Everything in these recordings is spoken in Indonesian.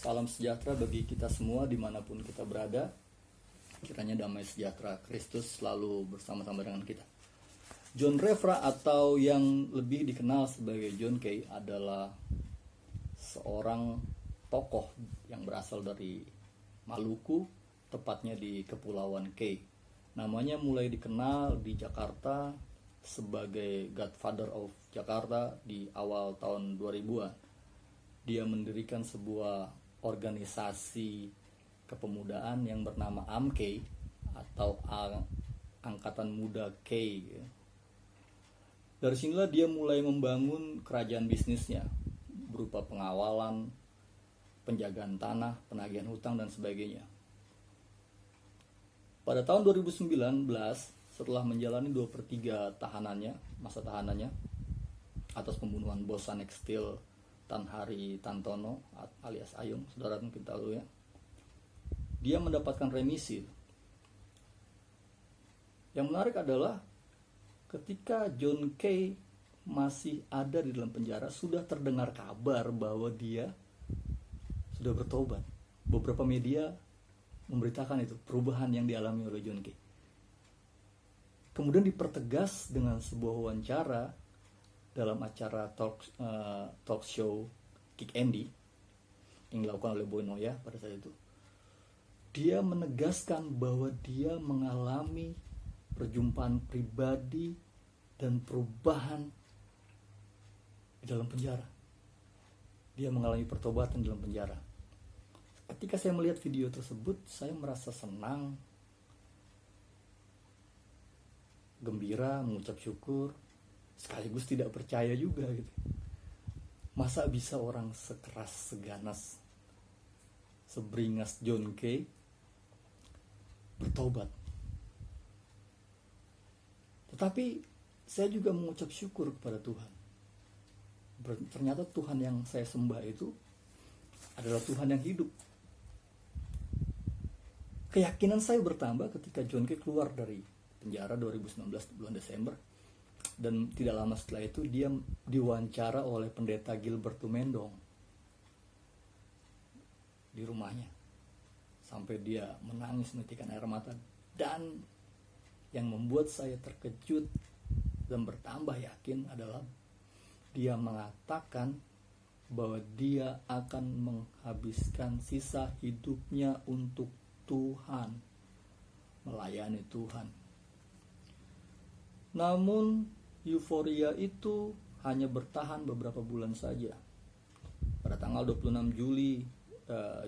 Salam sejahtera bagi kita semua dimanapun kita berada. Kiranya damai sejahtera Kristus selalu bersama-sama dengan kita. John Revra atau yang lebih dikenal sebagai John Kay adalah seorang tokoh yang berasal dari Maluku, tepatnya di Kepulauan Kay. Namanya mulai dikenal di Jakarta sebagai Godfather of Jakarta di awal tahun 2000-an. Dia mendirikan sebuah organisasi kepemudaan yang bernama AMK atau Angkatan Muda K. Dari sinilah dia mulai membangun kerajaan bisnisnya berupa pengawalan, penjagaan tanah, penagihan hutang dan sebagainya. Pada tahun 2019, setelah menjalani 2/3 masa tahanannya atas pembunuhan bos Sanex Steel Tan Hari Tantono alias Ayung, saudara mungkin tahu ya. Dia mendapatkan remisi. Yang menarik adalah ketika John Kay masih ada di dalam penjara, sudah terdengar kabar bahwa dia sudah bertobat. Beberapa media memberitakan itu, perubahan yang dialami oleh John Kay. Kemudian dipertegas dengan sebuah wawancara dalam acara talk show Kick Andy yang dilakukan oleh Boy Noya pada saat itu. Dia menegaskan bahwa dia mengalami perjumpaan pribadi dan perubahan di dalam penjara. Dia mengalami pertobatan dalam penjara. Ketika saya melihat video tersebut, saya merasa senang, gembira, mengucap syukur, sekaligus tidak percaya juga gitu. Masa bisa orang sekeras, seganas, seberingas John Kay bertobat? Tetapi saya juga mengucap syukur kepada Tuhan. Ternyata Tuhan yang saya sembah itu adalah Tuhan yang hidup. Keyakinan saya bertambah ketika John Kay keluar dari penjara 2019 bulan Desember. Dan tidak lama setelah itu dia diwawancara oleh pendeta Gilbert Tumendong di rumahnya. Sampai dia menangis menitikkan air mata. Dan yang membuat saya terkejut dan bertambah yakin adalah dia mengatakan bahwa dia akan menghabiskan sisa hidupnya untuk Tuhan, melayani Tuhan. Namun euforia itu hanya bertahan beberapa bulan saja. Pada tanggal 26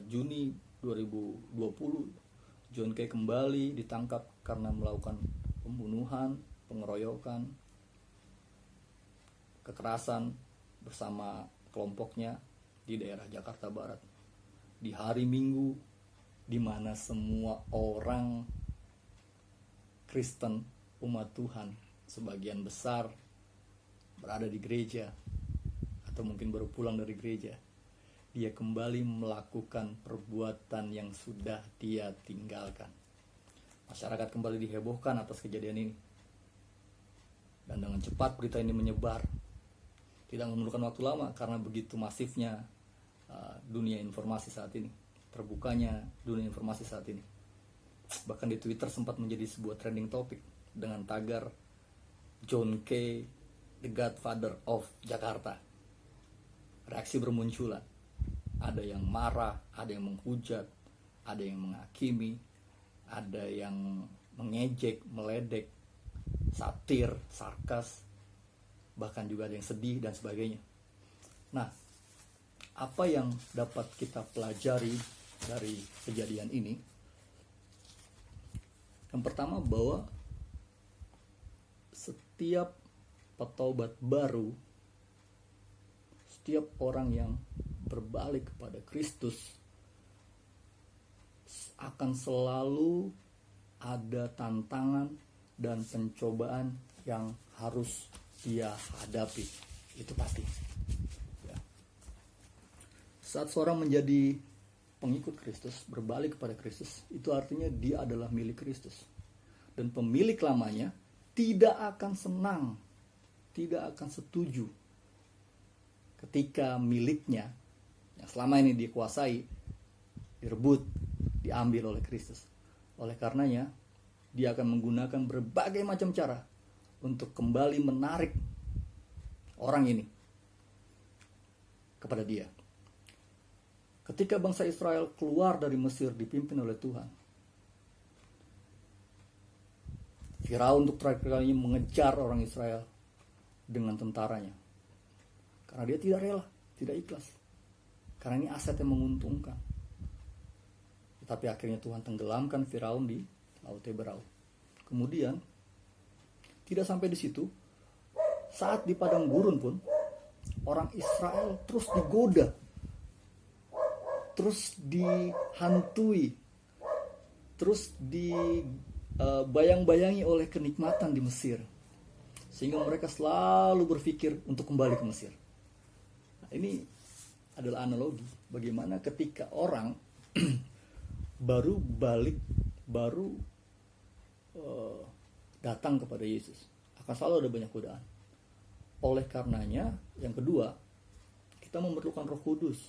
Juni 2020, John Kay kembali ditangkap karena melakukan pembunuhan, pengeroyokan, kekerasan bersama kelompoknya di daerah Jakarta Barat. Di hari Minggu di mana semua orang Kristen, umat Tuhan, sebagian besar berada di gereja atau mungkin baru pulang dari gereja, dia kembali melakukan perbuatan yang sudah dia tinggalkan. Masyarakat kembali dihebohkan atas kejadian ini, dan dengan cepat berita ini menyebar. Tidak memerlukan waktu lama karena begitu masifnya dunia informasi saat ini, terbukanya dunia informasi saat ini. Bahkan di Twitter sempat menjadi sebuah trending topic dengan tagar John Kay, the Godfather of Jakarta. Reaksi bermunculan. Ada yang marah, ada yang menghujat, ada yang menghakimi, ada yang mengejek, meledek, satir, sarkas, bahkan juga ada yang sedih dan sebagainya. Nah, apa yang dapat kita pelajari dari kejadian ini? Yang pertama, bahwa setiap petobat baru, setiap orang yang berbalik kepada Kristus akan selalu ada tantangan dan pencobaan yang harus dia hadapi. Itu pasti ya. Saat seorang menjadi pengikut Kristus, berbalik kepada Kristus, itu artinya dia adalah milik Kristus. Dan pemilik lamanya tidak akan senang, tidak akan setuju ketika miliknya yang selama ini dikuasai direbut, diambil oleh Kristus. Oleh karenanya, dia akan menggunakan berbagai macam cara untuk kembali menarik orang ini kepada dia. Ketika bangsa Israel keluar dari Mesir dipimpin oleh Tuhan, Firaun untuk terakhir kalinya mengejar orang Israel dengan tentaranya. Karena dia tidak rela, tidak ikhlas. Karena ini aset yang menguntungkan. Tetapi akhirnya Tuhan tenggelamkan Firaun di Laut Teberau. Kemudian, tidak sampai di situ, saat di padang gurun pun, orang Israel terus digoda, terus dihantui, terus dibayang-bayangi oleh kenikmatan di Mesir. Sehingga mereka selalu berpikir untuk kembali ke Mesir. Nah, ini adalah analogi bagaimana ketika orang baru datang kepada Yesus, akan selalu ada banyak godaan. Oleh karenanya, yang kedua, kita memerlukan Roh Kudus.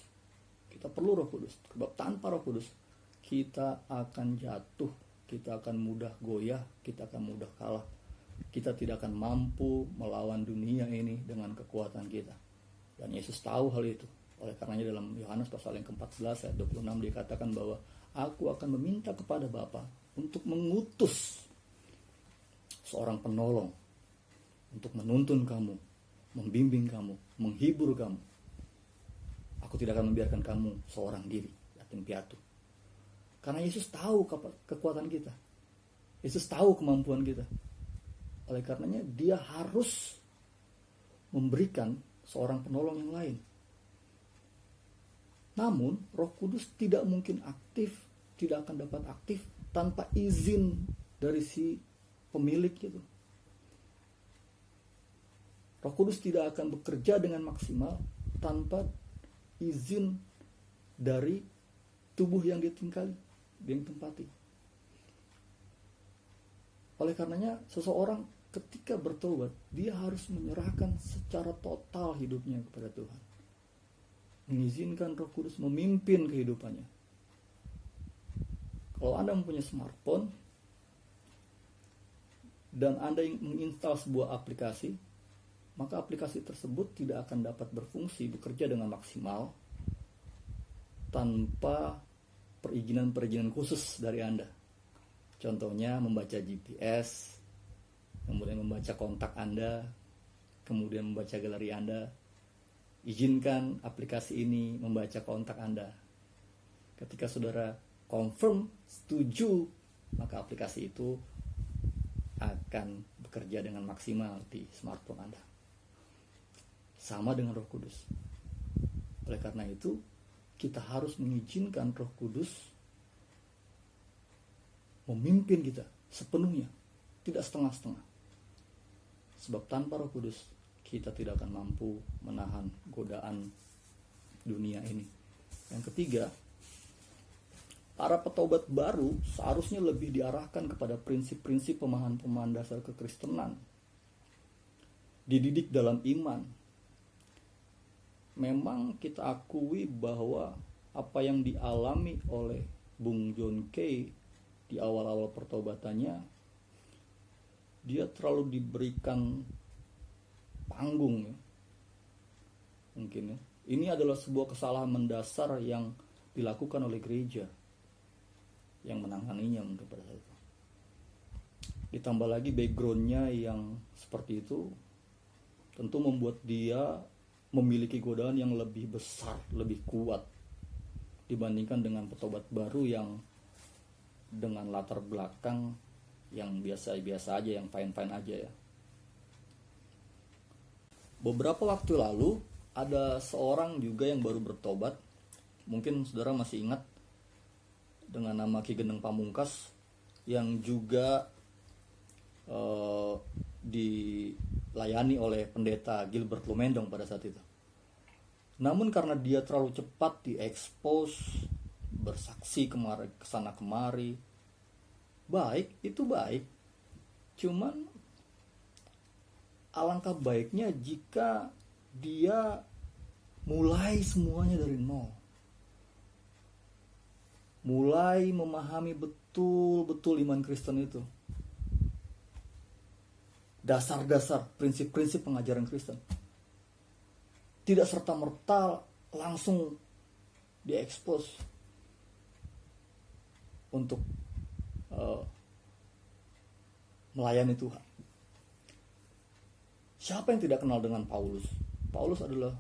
Kita perlu Roh Kudus. Sebab tanpa Roh Kudus, kita akan jatuh, kita akan mudah goyah, kita akan mudah kalah. Kita tidak akan mampu melawan dunia ini dengan kekuatan kita. Dan Yesus tahu hal itu. Oleh karenanya dalam Yohanes pasal yang ke-14 ayat 26 dikatakan bahwa aku akan meminta kepada Bapa untuk mengutus seorang penolong untuk menuntun kamu, membimbing kamu, menghibur kamu. Aku tidak akan membiarkan kamu seorang diri, yatim piatu. Karena Yesus tahu kekuatan kita. Yesus tahu kemampuan kita. Oleh karenanya dia harus memberikan seorang penolong yang lain. Namun Roh Kudus tidak mungkin aktif, tidak akan dapat aktif tanpa izin dari si pemilik itu. Roh Kudus tidak akan bekerja dengan maksimal tanpa izin dari tubuh yang ditinggali, yang tempati. Oleh karenanya seseorang ketika bertobat, dia harus menyerahkan secara total hidupnya kepada Tuhan. Mengizinkan Roh Kudus memimpin kehidupannya. Kalau Anda mempunyai smartphone dan Anda menginstal sebuah aplikasi, maka aplikasi tersebut tidak akan dapat berfungsi, bekerja dengan maksimal tanpa perizinan khusus dari Anda. Contohnya membaca GPS, kemudian membaca kontak Anda, kemudian membaca galeri Anda. Izinkan aplikasi ini membaca kontak Anda. Ketika saudara confirm, setuju, maka aplikasi itu akan bekerja dengan maksimal di smartphone Anda. Sama dengan Roh Kudus. Oleh karena itu, kita harus mengizinkan Roh Kudus memimpin kita sepenuhnya, tidak setengah-setengah. Sebab tanpa Roh Kudus, kita tidak akan mampu menahan godaan dunia ini. Yang ketiga, para petobat baru seharusnya lebih diarahkan kepada prinsip-prinsip pemahaman-pemahaman dasar kekristenan. Dididik dalam iman. Memang kita akui bahwa apa yang dialami oleh Bung John Kay di awal-awal pertobatannya, dia terlalu diberikan panggung ya. Mungkin ya. Ini adalah sebuah kesalahan mendasar yang dilakukan oleh gereja yang menanganinya mungkin pada saat itu. Ditambah lagi backgroundnya yang seperti itu, tentu membuat dia memiliki godaan yang lebih besar, lebih kuat dibandingkan dengan petobat baru yang dengan latar belakang yang biasa-biasa aja, yang fine-fine aja ya. Beberapa waktu lalu ada seorang juga yang baru bertobat, mungkin saudara masih ingat, dengan nama Ki Geneng Pamungkas, yang juga dilayani oleh pendeta Gilbert Lumendong pada saat itu. Namun karena dia terlalu cepat diekspos, bersaksi kesana kemari, baik, itu baik. Cuman alangkah baiknya jika dia mulai semuanya dari nol. mulai memahami betul-betul iman Kristen itu, dasar-dasar, prinsip-prinsip pengajaran Kristen, tidak serta-merta langsung diekspos untuk melayani Tuhan. Siapa yang tidak kenal dengan Paulus? Paulus adalah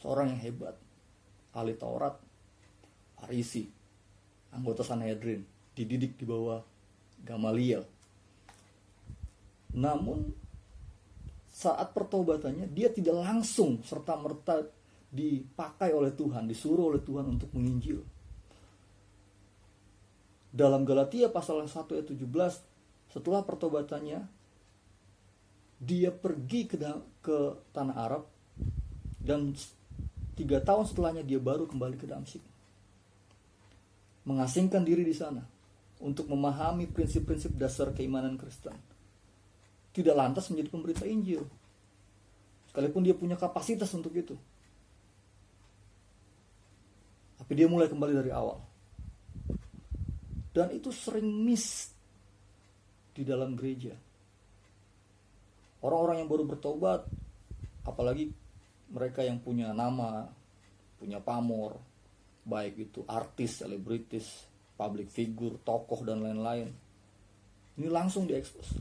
seorang yang hebat, ahli Taurat, Farisi, anggota Sanhedrin, dididik di bawah Gamaliel. Namun saat pertobatannya dia tidak langsung serta-merta dipakai oleh Tuhan, disuruh oleh Tuhan untuk menginjil. Dalam Galatia pasal 1 ayat 17, setelah pertobatannya dia pergi ke tanah Arab, dan 3 tahun setelahnya dia baru kembali ke Damsyik, mengasingkan diri di sana untuk memahami prinsip-prinsip dasar keimanan Kristen. Tidak lantas menjadi pemberita Injil, sekalipun dia punya kapasitas untuk itu. Tapi dia mulai kembali dari awal. Dan itu sering miss di dalam gereja. Orang-orang yang baru bertobat, apalagi mereka yang punya nama, punya pamor, baik itu artis, selebritis, public figure, tokoh dan lain-lain, ini langsung diekspos.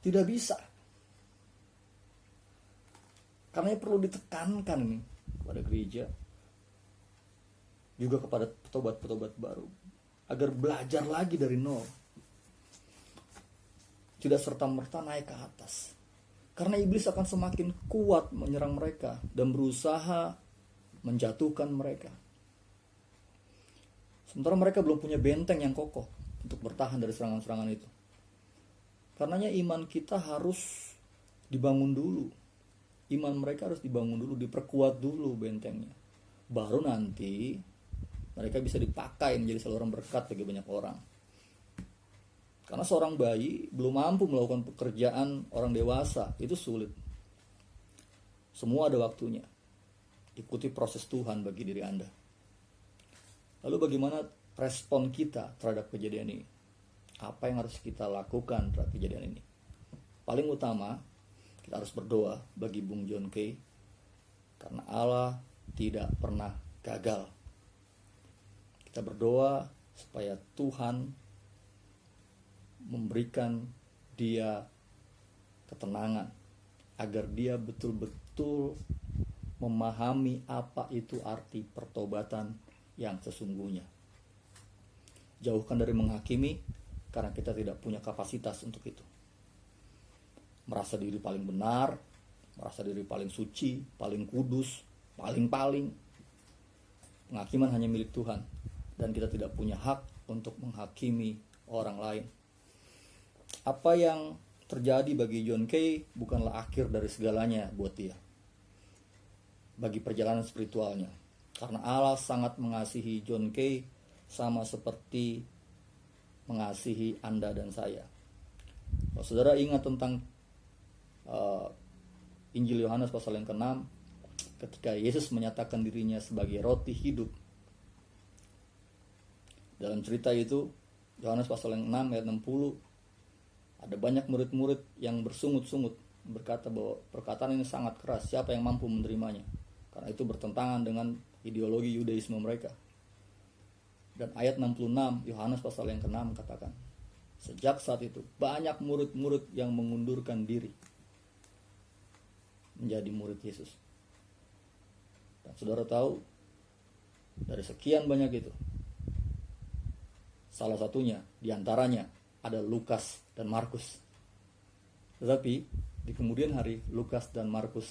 Tidak bisa. Karena perlu ditekankan ini kepada gereja, juga kepada petobat-petobat baru, agar belajar lagi dari nol. Tidak serta-merta naik ke atas. Karena iblis akan semakin kuat menyerang mereka dan berusaha menjatuhkan mereka. Sementara mereka belum punya benteng yang kokoh untuk bertahan dari serangan-serangan itu. Karenanya iman kita harus dibangun dulu. Iman mereka harus dibangun dulu, diperkuat dulu bentengnya. Baru nanti mereka bisa dipakai menjadi saluran berkat bagi banyak orang. Karena seorang bayi belum mampu melakukan pekerjaan orang dewasa, itu sulit. Semua ada waktunya. Ikuti proses Tuhan bagi diri Anda. Lalu bagaimana respon kita terhadap kejadian ini? Apa yang harus kita lakukan terhadap kejadian ini? Paling utama, kita harus berdoa bagi Bung John Kay, karena Allah tidak pernah gagal. Kita berdoa supaya Tuhan memberikan dia ketenangan, agar dia betul-betul memahami apa itu arti pertobatan yang sesungguhnya. Jauhkan dari menghakimi, karena kita tidak punya kapasitas untuk itu. Merasa diri paling benar, merasa diri paling suci, paling kudus, paling-paling. Penghakiman hanya milik Tuhan, dan kita tidak punya hak untuk menghakimi orang lain. Apa yang terjadi bagi John Kay bukanlah akhir dari segalanya buat dia, bagi perjalanan spiritualnya. Karena Allah sangat mengasihi John Kay, sama seperti mengasihi Anda dan saya. Kalau saudara ingat tentang Injil Yohanes pasal yang ke-6, ketika Yesus menyatakan dirinya sebagai roti hidup. Dalam cerita itu, Yohanes pasal yang 6 ayat 60, ada banyak murid-murid yang bersungut-sungut, berkata bahwa perkataan ini sangat keras, siapa yang mampu menerimanya? Karena itu bertentangan dengan ideologi Yudaisme mereka. Dan ayat 66 Yohanes pasal yang ke-6 katakan, sejak saat itu banyak murid-murid yang mengundurkan diri menjadi murid Yesus. Dan saudara tahu, dari sekian banyak itu, salah satunya diantaranya ada Lukas dan Markus. Tetapi di kemudian hari Lukas dan Markus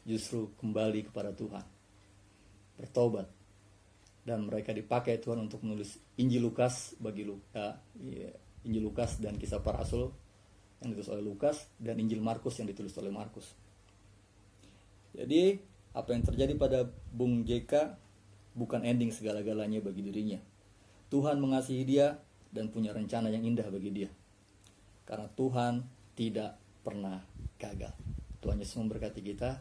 justru kembali kepada Tuhan, bertobat, dan mereka dipakai Tuhan untuk menulis Injil Lukas Injil Lukas dan Kisah Para Rasul yang ditulis oleh Lukas, dan Injil Markus yang ditulis oleh Markus. Jadi apa yang terjadi pada Bung JK bukan ending segala-galanya bagi dirinya. Tuhan mengasihi dia dan punya rencana yang indah bagi dia, karena Tuhan tidak pernah gagal. Tuhan Yesus memberkati kita.